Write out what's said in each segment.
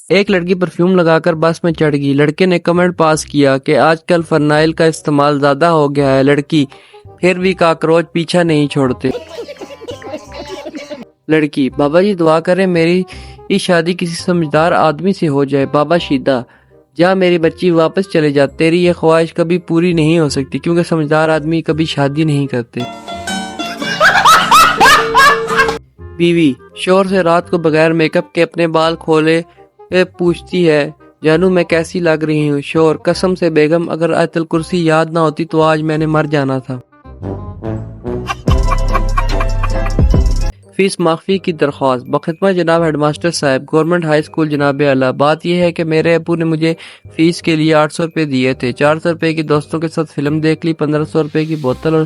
ایک لڑکی پرفیوم لگا کر بس میں چڑھ گئی۔ لڑکے نے کمنٹ پاس کیا کہ آج کل فرنائل کا استعمال زیادہ ہو گیا ہے۔ لڑکی: پھر بھی کاکروچ پیچھا نہیں چھوڑتے۔ لڑکی: بابا جی دعا کریں میری شادی کسی سمجھدار آدمی سے ہو جائے۔ بابا شیدہ: جا میری بچی واپس چلے جا، تیری یہ خواہش کبھی پوری نہیں ہو سکتی کیونکہ سمجھدار آدمی کبھی شادی نہیں کرتے۔ بیوی: شوہر سے رات کو بغیر میک اپ کے اپنے بال کھولے پوچھتی ہے جانو میں کیسی لگ رہی ہوں۔ شوہر: قسم سے بیگم اگر آیت الکرسی یاد نہ ہوتی تو آج میں نے مر جانا تھا۔ فیس معافی کی درخواست۔ بخدمت جناب ہیڈ ماسٹر صاحب، گورنمنٹ ہائی اسکول جناب اعلیٰ، بات یہ ہے کہ میرے ابو نے مجھے فیس کے لیے 800 روپے دیے تھے۔ 400 روپے کی دوستوں کے ساتھ فلم دیکھ لی، 1500 روپے کی بوتل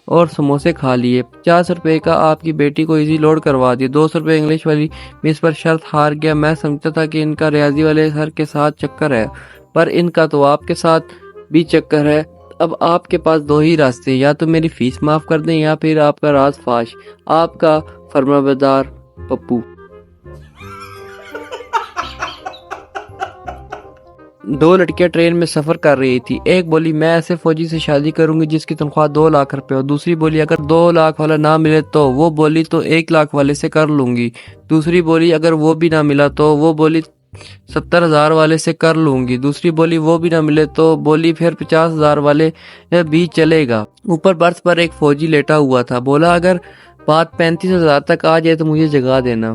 اور سموسے کھا لیے، 50 روپے کا آپ کی بیٹی کو ایزی لوڈ کروا دیا، 200 روپے انگلش والی مس پر شرط ہار گیا۔ میں سمجھتا تھا کہ ان کا ریاضی والے سر کے ساتھ چکر ہے، پر ان کا تو آپ کے ساتھ بھی چکر ہے۔ اب آپ کے پاس دو ہی راستے، یا تو میری فیس معاف کر دیں یا پھر آپ کا راز فاش۔ آپ کا فرمانبردار پپو۔ دو لڑکیاں ٹرین میں سفر کر رہی تھی۔ ایک بولی میں ایسے فوجی سے شادی کروں گی جس کی تنخواہ 2 لاکھ روپے ہو۔ دوسری بولی اگر 2 لاکھ والا نہ ملے تو؟ وہ بولی تو 1 لاکھ والے سے کر لوں گی۔ دوسری بولی اگر وہ بھی نہ ملا تو؟ وہ بولی 70,000 والے سے کر لوں گی۔ دوسری بولی وہ بھی نہ ملے تو؟ بولی پھر 50,000 والے بھی چلے گا۔ اوپر برتھ پر ایک فوجی لیٹا ہوا تھا۔ بولا اگر بات 35,000 تک آ جائے تو مجھے جگا دینا۔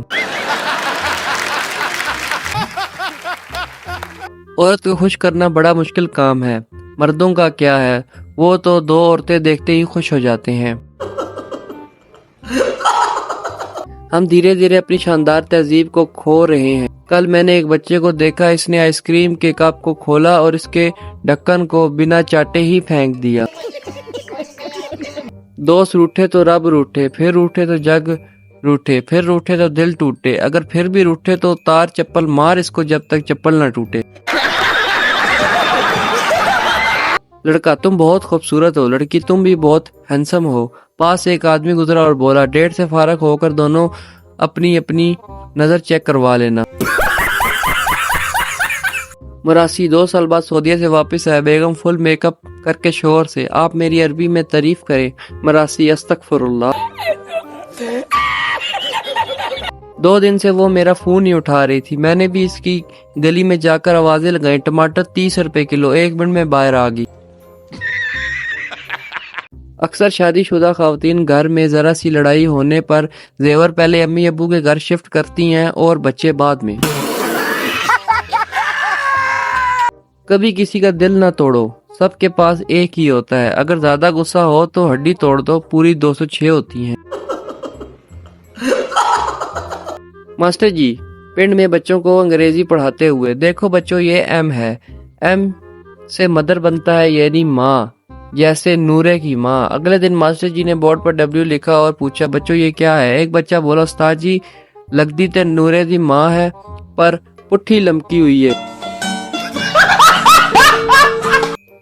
عورت کو خوش کرنا بڑا مشکل کام ہے، مردوں کا کیا ہے، وہ تو 2 عورتیں دیکھتے ہی خوش ہو جاتے ہیں۔ ہم دھیرے دھیرے اپنی شاندار تہذیب کو کھو رہے ہیں۔ کل میں نے ایک بچے کو دیکھا، اس نے آئس کریم کے کپ کو کھولا اور اس کے ڈھکن کو بنا چاٹے ہی پھینک دیا۔ دوست روٹھے تو رب روٹھے، پھر روٹھے تو جگ روٹھے، پھر روٹھے تو دل ٹوٹے، اگر پھر بھی روٹھے تو تار چپل مار اس کو جب تک چپل نہ ٹوٹے۔ لڑکا: تم بہت خوبصورت ہو۔ لڑکی: تم بھی بہت ہینسم ہو۔ پاس ایک آدمی گزرا اور بولا ڈیٹ سے فارغ ہو کر دونوں اپنی اپنی نظر چیک کروا لینا۔ مراسی: 2 سال بعد سعودیہ سے واپس آیا، بیگم فل میک اپ کر کے شوہر سے آپ میری عربی میں تعریف کریں۔ مراسی: استغفر اللہ۔ 2 دن سے وہ میرا فون نہیں اٹھا رہی تھی، میں نے بھی اس کی گلی میں جا کر آوازیں لگائیں۔ ٹماٹر 30 روپے کلو، 1 منٹ میں باہر آ گئی۔ اکثر شادی شدہ خواتین گھر میں ذرا سی لڑائی ہونے پر زیور پہلے امی ابو کے گھر شفٹ کرتی ہیں اور بچے بعد میں۔ کبھی کسی کا دل نہ توڑو، سب کے پاس ایک ہی ہوتا ہے، اگر زیادہ غصہ ہو تو ہڈی توڑ دو، پوری 206 ہوتی ہیں۔ ماسٹر جی پنڈ میں بچوں کو انگریزی پڑھاتے ہوئے: دیکھو بچوں یہ ایم ہے، ایم سے مدر بنتا ہے یعنی ماں، جیسے نورے کی ماں۔ اگلے دن ماسٹر جی نے بورڈ پر ڈبلیو لکھا اور پوچھا بچوں یہ کیا ہے؟ ایک بچہ بولا استاد جی لگدی تے نورے دی ماں ہے پر پٹھی لمکی ہوئی ہے۔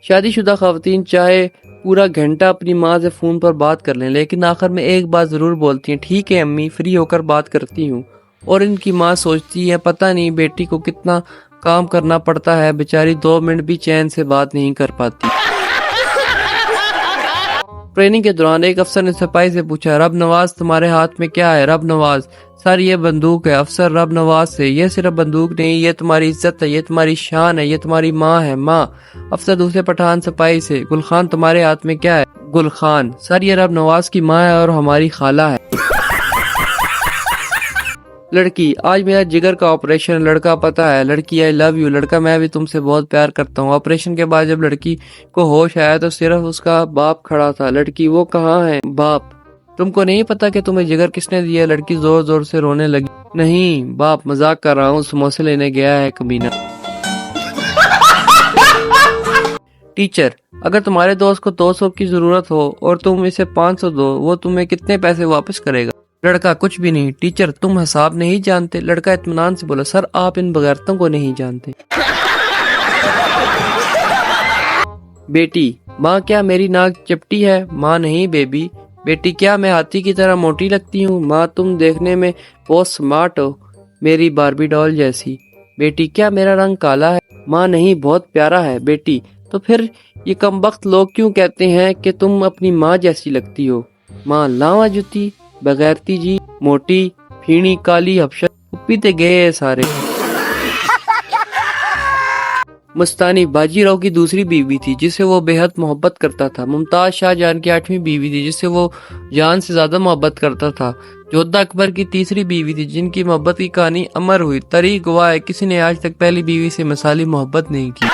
شادی شدہ خواتین چاہے پورا گھنٹہ اپنی ماں سے فون پر بات کر لیں لیکن آخر میں ایک بات ضرور بولتی ہیں ٹھیک ہے امی فری ہو کر بات کرتی ہوں، اور ان کی ماں سوچتی ہے پتہ نہیں بیٹی کو کتنا کام کرنا پڑتا ہے، بیچاری 2 منٹ بھی چین سے بات نہیں کر پاتی۔ ٹریننگ کے دوران ایک افسر نے سپاہی سے پوچھا رب نواز تمہارے ہاتھ میں کیا ہے؟ رب نواز: سر یہ بندوق ہے۔ افسر رب نواز سے: یہ صرف بندوق نہیں، یہ تمہاری عزت ہے، یہ تمہاری شان ہے، یہ تمہاری ماں ہے، ماں۔ افسر دوسرے پٹھان سپاہی سے: گل خان تمہارے ہاتھ میں کیا ہے؟ گل خان: سر یہ رب نواز کی ماں ہے اور ہماری خالہ ہے۔ لڑکی: آج میرا جگر کا آپریشن۔ لڑکا: پتہ ہے۔ لڑکی: آئی لو یو۔ لڑکا: میں بھی تم سے بہت پیار کرتا ہوں۔ آپریشن کے بعد جب لڑکی کو ہوش آیا تو صرف اس کا باپ کھڑا تھا۔ لڑکی: وہ کہاں ہے؟ باپ: تم کو نہیں پتا کہ تمہیں جگر کس نے دیا؟ لڑکی زور زور سے رونے لگی: نہیں باپ مذاق کر رہا ہوں، سموسے لینے گیا ہے کمینہ۔ ٹیچر: اگر تمہارے دوست کو 200 کی ضرورت ہو اور تم اسے 500 دو، وہ تمہیں کتنے پیسے واپس کرے گا؟ لڑکا: کچھ بھی نہیں۔ ٹیچر: تم حساب نہیں جانتے؟ لڑکا اطمینان سے بولا: سر آپ ان بغیرتوں کو نہیں جانتے۔ بیٹی: ماں کیا میری ناک چپٹی ہے؟ ماں: نہیں بیبی۔ بیٹی: کیا میں ہاتھی کی طرح موٹی لگتی ہوں؟ ماں: تم دیکھنے میں بہت سمارٹ ہو، میری باربی ڈال جیسی۔ بیٹی کیا میرا رنگ کالا ہے؟ ماں نہیں بہت پیارا ہے۔ بیٹی تو پھر یہ کمبخت لوگ کیوں کہتے ہیں کہ تم اپنی ماں جیسی لگتی ہو؟ ماں لاواں جتی، بغیرتی جی، موٹی، پھینی، کالی، حبشہ، پیتے گئے سارے۔ مستانی باجی راؤ کی دوسری بیوی تھی جسے وہ بے حد محبت کرتا تھا۔ ممتاز شاہ جان کی 8ویں بیوی تھی جس سے وہ جان سے زیادہ محبت کرتا تھا۔ جودھا اکبر کی تیسری بیوی تھی جن کی محبت کی کہانی امر ہوئی۔ تاریخ گواہ ہے کسی نے آج تک پہلی بیوی سے مثالی محبت نہیں کی۔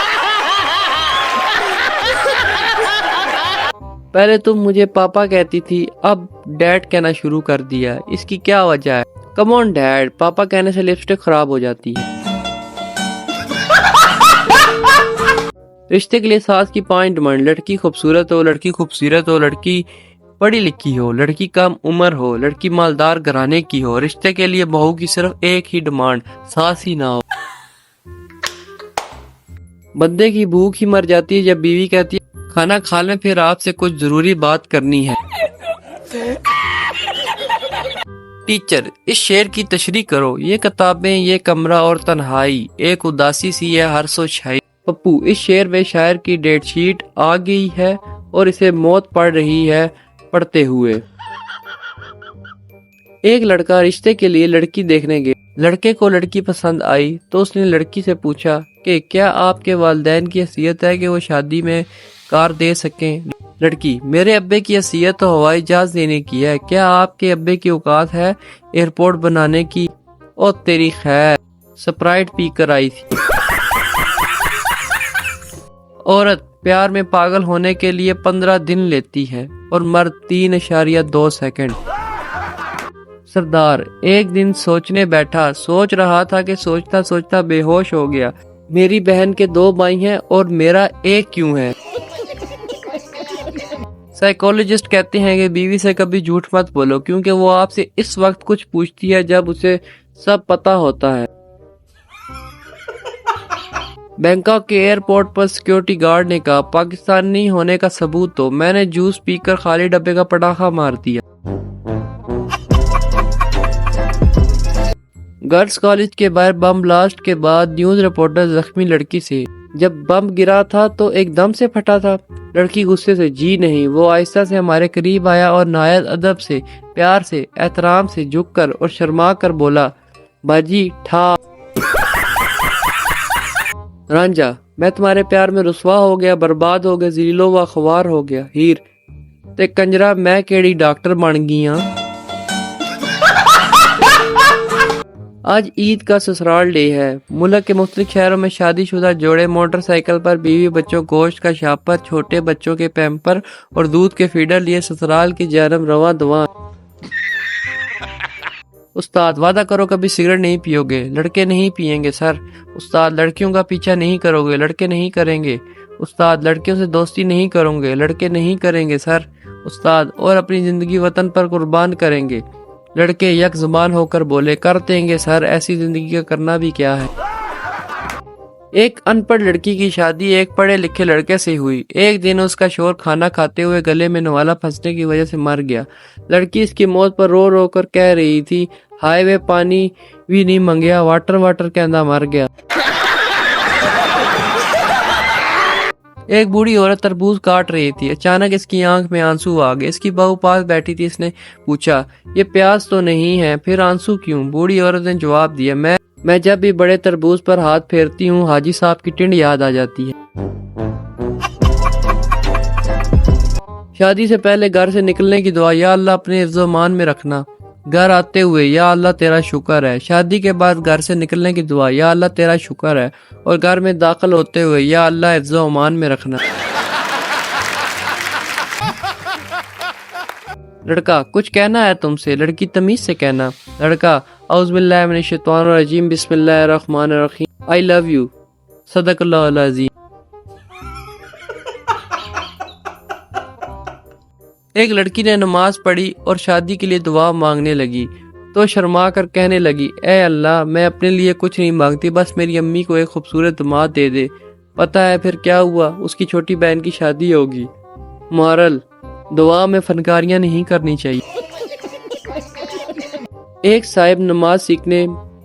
پہلے تم مجھے پاپا کہتی تھی، اب ڈیڈ کہنا شروع کر دیا، اس کی کیا وجہ ہے؟ کم آن ڈیڈ، پاپا کہنے سے لپسٹک خراب ہو جاتی ہے۔ رشتے کے لیے ساس کی 5 ڈیمانڈ: لڑکی خوبصورت ہو، لڑکی خوبصورت ہو، لڑکی پڑھی لکھی ہو، لڑکی کم عمر ہو، لڑکی مالدار گھرانے کی ہو۔ رشتے کے لیے بہو کی صرف ایک ہی ڈیمانڈ: ساس ہی نہ ہو۔ بندے کی بھوک ہی مر جاتی ہے جب بیوی کہتی ہے کھانا کھا لیں پھر آپ سے کچھ ضروری بات کرنی ہے۔ ٹیچر اس شعر کی تشریح کرو۔ یہ کتابیں، یہ کمرہ اور تنہائی، ایک اداسی سی ہے ہر سو چھائی۔ پپو اس شعر میں شاعر کی ڈیٹ شیٹ آ گئی ہے اور اسے موت پڑ رہی ہے پڑھتے ہوئے۔ ایک لڑکا رشتے کے لیے لڑکی دیکھنے گیا۔ لڑکے کو لڑکی پسند آئی تو اس نے لڑکی سے پوچھا کہ کیا آپ کے والدین کی حیثیت ہے کہ وہ شادی میں کار دے سکیں؟ لڑکی: میرے ابے کی حیثیت تو ہوائی جہاز دینے کی ہے، کیا آپ کے ابے کی اوقات ہے ایئرپورٹ بنانے کی؟ او تیری خیر، سپرائٹ پی کر آئی تھی۔ عورت پیار میں پاگل ہونے کے لیے 15 دن لیتی ہے اور مرد 3.2 سیکنڈ۔ سردار: ایک دن سوچنے بیٹھا، سوچ رہا تھا کہ سوچتا سوچتا بے ہوش ہو گیا۔ میری بہن کے 2 بھائی ہیں اور میرا ایک کیوں ہے؟ سائیکولوجسٹ کہتے ہیں کہ بیوی سے کبھی جھوٹ مت بولو کیونکہ وہ آپ سے اس وقت کچھ پوچھتی ہے جب اسے سب پتا ہوتا ہے۔ بینکاک کے ایئرپورٹ پر سیکیورٹی گارڈ نے کہا پاکستانی ہونے کا ثبوت دو، میں نے جوس پی کر خالی ڈبے کا پٹاخہ مار دیا۔ گرلز کالج کے باہر بم بلاسٹ کے بعد نیوز رپورٹر زخمی لڑکی سے: جب بم گرا تھا تو ایک دم سے پھٹا تھا؟ لڑکی غصے سے: جی نہیں، وہ آہستہ سے ہمارے قریب آیا اور نہایت ادب سے، پیار سے، احترام سے جھک کر اور شرما کر بولا، باجی ٹھا۔ رانجھا: میں تمہارے پیار میں رسوا ہو گیا، برباد ہو گیا، ذلیل و خوار ہو گیا۔ ہیر: تے کنجرا میں کیڑی ڈاکٹر بن گئی ہاں۔ آج عید کا سسرال ڈے ہے۔ ملک کے مختلف شہروں میں شادی شدہ جوڑے موٹر سائیکل پر بیوی بچوں گوشت کا شاپر، چھوٹے بچوں کے پیمپر اور دودھ کے فیڈر لیے سسرال کی جانب رواں دواں۔ استاد: وعدہ کرو کبھی سگریٹ نہیں پیو گے۔ لڑکے: نہیں پیئیں گے سر۔ استاد: لڑکیوں کا پیچھا نہیں کرو گے؟ لڑکے: نہیں کریں گے۔ استاد: لڑکیوں سے دوستی نہیں کروں گے؟ لڑکے: نہیں کریں گے سر۔ استاد: اور اپنی زندگی وطن پر قربان کریں گے؟ لڑکے یک زبان ہو کر بولے، کر دیں گے سر، ایسی زندگی کا کرنا بھی کیا ہے۔ ایک ان پڑھ لڑکی کی شادی ایک پڑھے لکھے لڑکے سے ہوئی۔ ایک دن اس کا شوہر کھانا کھاتے ہوئے گلے میں نوالا پھنسنے کی وجہ سے مر گیا۔ لڑکی اس کی موت پر رو رو کر کہہ رہی تھی، ہائے وے پانی بھی نہیں منگیا، واٹر واٹر کہندا مر گیا۔ ایک بوڑھی عورت تربوز کاٹ رہی تھی، اچانک اس کی آنکھ میں آنسو آ گئے۔ اس کی بہو پاس بیٹھی تھی، اس نے پوچھا، یہ پیاس تو نہیں ہے، پھر آنسو کیوں؟ بوڑھی عورت نے جواب دیا، میں جب بھی بڑے تربوز پر ہاتھ پھیرتی ہوں حاجی صاحب کی ٹنڈ یاد آ جاتی ہے۔ شادی سے پہلے گھر سے نکلنے کی دعا، یا اللہ اپنے حفظ و امان میں رکھنا۔ گھر آتے ہوئے، یا اللہ تیرا شکر ہے۔ شادی کے بعد گھر سے نکلنے کی دعا، یا اللہ تیرا شکر ہے، اور گھر میں داخل ہوتے ہوئے، یا اللہ حفظ و امان میں رکھنا۔ لڑکا: کچھ کہنا ہے تم سے؟ لڑکی: تمیز سے کہنا۔ لڑکا: اعوذ باللہ من الشیطان الرجیم، بسم اللہ الرحمن الرحیم، I love you، صدق اللہ العظیم۔ ایک لڑکی نے نماز پڑھی اور شادی کے لیے دعا مانگنے لگی تو شرما کر کہنے لگی، اے اللہ میں اپنے لیے کچھ نہیں مانگتی، بس میری امی کو ایک خوبصورت داماد دے دے۔ پتہ ہے پھر کیا ہوا؟ اس کی چھوٹی بہن کی شادی ہوگی۔ مورل: دعا میں فنکاریاں نہیں کرنی چاہیے۔ ایک صاحب نماز سیکھنے